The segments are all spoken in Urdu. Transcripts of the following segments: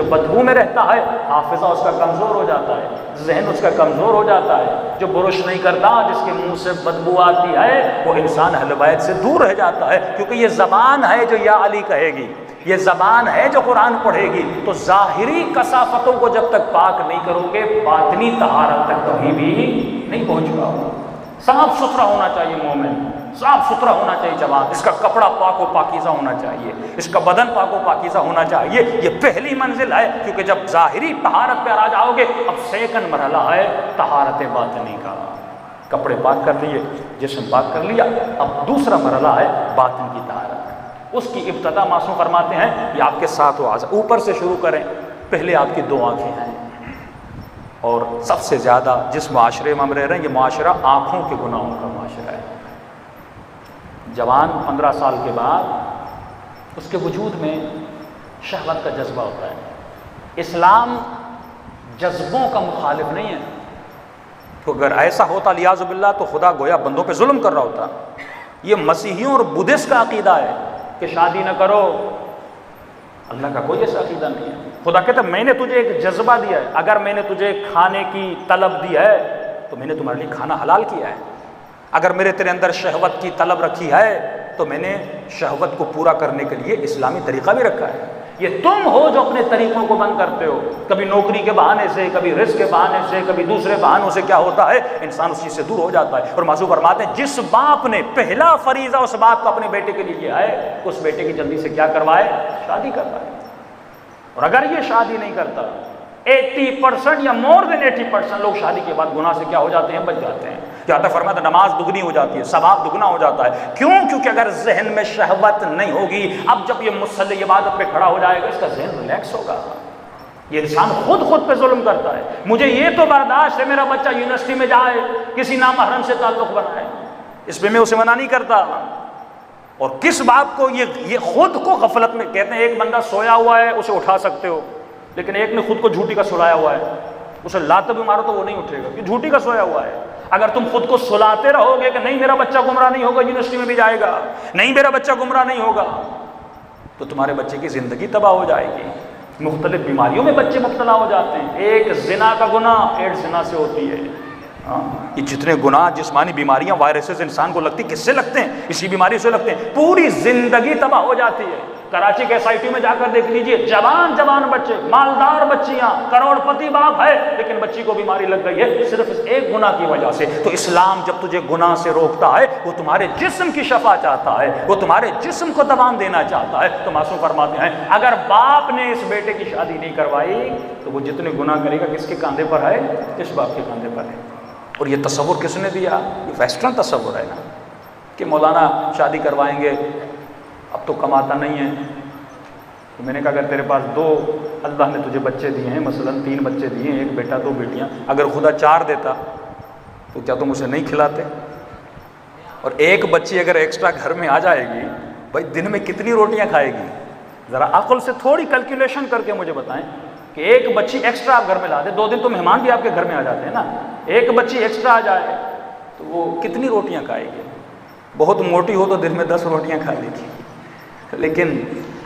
جو بدبو میں رہتا ہے حافظہ اس کا کمزور ہو جاتا ہے، ذہن اس کا کمزور ہو جاتا ہے۔ جو برش نہیں کرتا، جس کے منہ سے بدبو آتی ہے، وہ انسان اہل بیت سے دور رہ جاتا ہے، کیونکہ یہ زبان ہے جو یا علی کہے گی، یہ زبان ہے جو قرآن پڑھے گی۔ تو ظاہری کثافتوں کو جب تک پاک نہیں کرو گے، باطنی طہارت تک کبھی بھی نہیں پہنچ پاؤ۔ صاف ستھرا ہونا چاہیے مومن، صاف ستھرا ہونا چاہیے جوان، اس کا کپڑا پاک و پاکیزہ ہونا چاہیے، اس کا بدن پاک و پاکیزہ ہونا چاہیے۔ یہ پہلی منزل ہے، کیونکہ جب ظاہری طہارت پہ آ جاؤ گے، اب سیکنڈ مرحلہ ہے طہارت باطنی کا۔ کپڑے پاک کر لیے، جسم پاک کر لیا، اب دوسرا مرحلہ ہے باطن کی طہارت۔ اس کی ابتدا معصوم فرماتے ہیں یہ آپ کے ساتھ اوپر سے شروع کریں۔ پہلے آپ کی دو آنکھیں ہیں، اور سب سے زیادہ جس معاشرے میں ہم رہ رہے ہیں، یہ معاشرہ آنکھوں کے گناہوں کا معاشرہ ہے۔ جوان 15 سال کے بعد اس کے وجود میں شہوت کا جذبہ ہوتا ہے۔ اسلام جذبوں کا مخالف نہیں ہے، تو اگر ایسا ہوتا لیاذ باللہ تو خدا گویا بندوں پہ ظلم کر رہا ہوتا۔ یہ مسیحیوں اور بدھسٹ کا عقیدہ ہے کہ شادی نہ کرو، اللہ کا کوئی ایسا عقیدہ نہیں ہے۔ خدا کہتا ہے میں نے تجھے ایک جذبہ دیا ہے، اگر میں نے تجھے کھانے کی طلب دی ہے تو میں نے تمہارے لیے کھانا حلال کیا ہے۔ اگر میرے تیرے اندر شہوت کی طلب رکھی ہے تو میں نے شہوت کو پورا کرنے کے لیے اسلامی طریقہ بھی رکھا ہے۔ یہ تم ہو جو اپنے طریقوں کو بند کرتے ہو، کبھی نوکری کے بہانے سے، کبھی رزق کے بہانے سے، کبھی دوسرے بہانوں سے۔ کیا ہوتا ہے؟ انسان اس چیز سے دور ہو جاتا ہے۔ اور معصوم فرماتے ہیں جس باپ نے پہلا فریضہ اس باپ کو اپنے بیٹے کے لیے کیا ہے، اس بیٹے کی جلدی سے کیا کروائے؟ شادی کروائے۔ اور اگر یہ شادی نہیں کرتا، 80% یا مور دین 80% لوگ شادی کے بعد گناہ سے کیا ہو جاتے ہیں؟ بچ جاتے ہیں۔ یہاں تک فرماتا نماز دگنی ہو جاتی ہے، ثواب دگنا ہو جاتا ہے۔ کیوں؟ کیونکہ اگر ذہن میں شہوت نہیں ہوگی، اب جب یہ مصلی عبادت پہ کھڑا ہو جائے گا، اس کا ذہن ریلیکس ہوگا۔ یہ انسان خود پہ ظلم کرتا ہے۔ مجھے یہ تو برداشت ہے میرا بچہ یونیورسٹی میں جائے، کسی نامحرم سے تعلق بنائے، اس پہ میں اسے منع نہیں کرتا۔ اور کس باپ کو یہ خود کو غفلت میں کہتے ہیں، ایک بندہ سویا ہوا ہے اسے اٹھا سکتے ہو، لیکن ایک نے خود کو جھوٹی کا سلایا ہوا ہے، اسے لات بھی مارو تو وہ نہیں اٹھے گا، کہ جھوٹی کا سویا ہوا ہے۔ اگر تم خود کو سلاتے رہو گے کہ نہیں میرا بچہ گمراہ نہیں ہوگا، یونیورسٹی میں بھی جائے گا، نہیں میرا بچہ گمراہ نہیں ہوگا، تو تمہارے بچے کی زندگی تباہ ہو جائے گی۔ مختلف بیماریوں میں بچے مبتلا ہو جاتے ہیں۔ ایک زنا کا گناہ ایڈز زنا سے ہوتی ہے۔ یہ جتنے گناہ، جسمانی بیماریاں، وائرسز انسان کو لگتی، کس سے لگتے ہیں؟ اسی بیماری سے لگتے ہیں۔ پوری زندگی تباہ ہو جاتی ہے۔ کراچی کے SIT میں جا کر دیکھ لیجئے، جوان بچے، مالدار بچیاں، کروڑ پتی باپ ہے، لیکن بچی کو بیماری لگ گئی ہے صرف اس ایک گناہ کی وجہ سے۔ تو اسلام جب تجھے گناہ سے روکتا ہے، وہ تمہارے جسم کی شفا چاہتا ہے، وہ تمہارے جسم کو دوام دینا چاہتا ہے۔ تو معصوم فرماتے ہیں اگر باپ نے اس بیٹے کی شادی نہیں کروائی تو وہ جتنے گناہ کرے گا کس کے کاندھے پر ہے؟ اس باپ کے کاندھے پر ہے۔ اور یہ تصور کس نے دیا؟ یہ ویسٹرن تصور ہے نا، کہ مولانا شادی کروائیں گے، اب تو کماتا نہیں ہے۔ تو میں نے کہا اگر تیرے پاس اللہ نے تجھے بچے دیے ہیں، مثلا 3 بچے دیے ہیں، ایک بیٹا 2 بیٹیاں، اگر خدا 4 دیتا تو کیا تم اسے نہیں کھلاتے؟ اور ایک بچی اگر ایکسٹرا گھر میں آ جائے گی، بھائی دن میں کتنی روٹیاں کھائے گی؟ ذرا عقل سے تھوڑی کیلکولیشن کر کے مجھے بتائیں کہ ایک بچی ایکسٹرا آپ گھر میں لا دے، 2 دن تو مہمان بھی آپ کے گھر میں آ جاتے ہیں نا، ایک بچی ایکسٹرا آ جائے تو وہ کتنی روٹیاں کھائے گی؟ بہت موٹی ہو تو دن میں 10 روٹیاں کھا لے گی، لیکن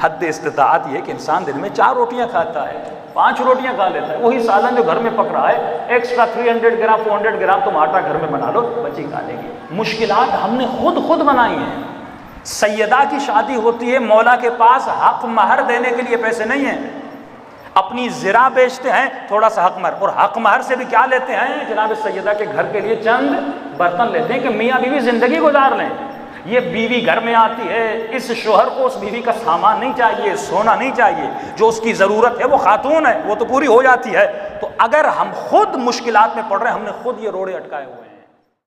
حد استطاعت یہ کہ انسان دن میں 4 روٹیاں کھاتا ہے، 5 روٹیاں کھا لیتا ہے۔ وہی سالن جو گھر میں پک رہا ہے، ایکسٹرا 300 گرام 400 گرام تم آٹا گھر میں بنا لو، بچی کھا لے گی۔ مشکلات ہم نے خود بنائی ہیں۔ سیدہ کی شادی ہوتی ہے، مولا کے پاس حق مہر دینے کے لیے پیسے نہیں ہیں، اپنی زرع بیچتے ہیں تھوڑا سا حق مہر، اور حق مہر سے بھی کیا لیتے ہیں؟ جناب سیدہ کے گھر کے لیے چند برتن لیتے ہیں کہ میاں بیوی زندگی گزار لیں۔ یہ بیوی گھر میں آتی ہے، اس شوہر کو اس بیوی کا سامان نہیں چاہیے، سونا نہیں چاہیے، جو اس کی ضرورت ہے وہ خاتون ہے، وہ تو پوری ہو جاتی ہے۔ تو اگر ہم خود مشکلات میں پڑ رہے ہیں، ہم نے خود یہ روڑے اٹکائے ہوئے ہیں۔